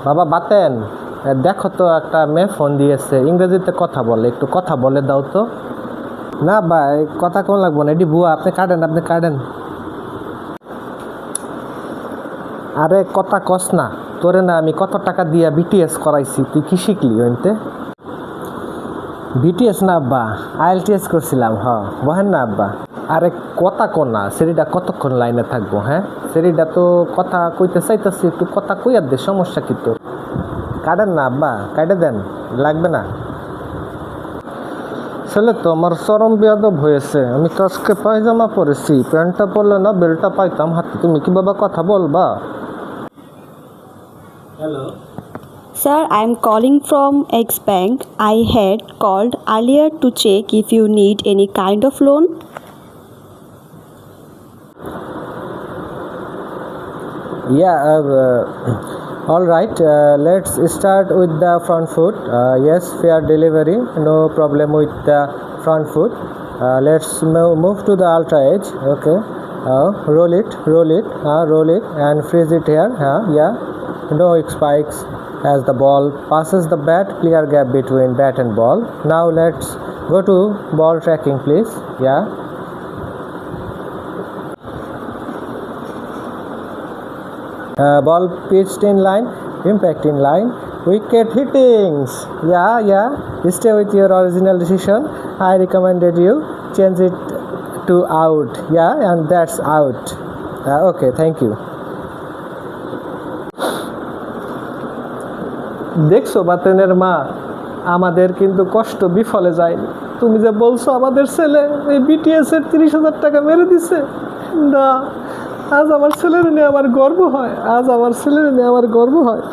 বাবা বাতেন, দেখো তো একটা মেয়ে ফোন দিয়েছে, ইংরেজিতে কথা বলে, একটু কথা বলে দাও তো। না ভাই, কথা কোন লাগবো না, এটি বুয়া, আপনি কাটেন, আপনি কাটেন। আরে কথা কস না, তোরে না আমি কত টাকা দিয়া বিটিএস করাইছি, তুই কি শিখলি ওইতে? বিটিএস না আব্বা, আইএলটিএস করছিলাম। বহেন না আব্বা। আরে কথা কো না, সেরিটা কতক্ষণ লাইনে থাকবো? হ্যাঁ, সেরিটা তো কথা কইতে চাইতেছি, একটু কথা কইয়ার দে, সমস্যা কি তোর? কাটেন না আব্বা, কাটে দেন, লাগবে না। ছেলে তো আমার চরম বেয়াদব হয়েছে, আমি তো আজকে পায়জামা পরেছি, প্যান্টটা পরলে না বেলটা পাইতাম হাতে, তুমি কি বাবা কথা বলবা? Hello Sir, I am calling from X Bank. I had called earlier to check if you need any kind of loan. Yeah, all right. Let's start with the front foot. Yes, fair delivery, no problem with the front foot. Let's move to the ultra edge. Okay. Roll it, roll it, and freeze it here. Yeah. No spikes. As the ball passes the bat, clear gap between bat and ball. Now let's go to ball tracking, please. Yeah. Ball pitched in line, impact in line, wicket hittings. Yeah. Stay with your original decision. I recommended you change it to out. Yeah, and that's out. Okay, thank you. দেখছো বাতেনের মা, আমাদের কিন্তু কষ্ট বিফলে যায়নি। তুমি যে বলছো আমাদের ছেলে এই বিটিএস এর 30,000 টাকা মেরে দিছে, না, আজ আমার ছেলের নিয়ে আমার গর্ব হয়, আজ আমার ছেলের নিয়ে আমার গর্ব হয়।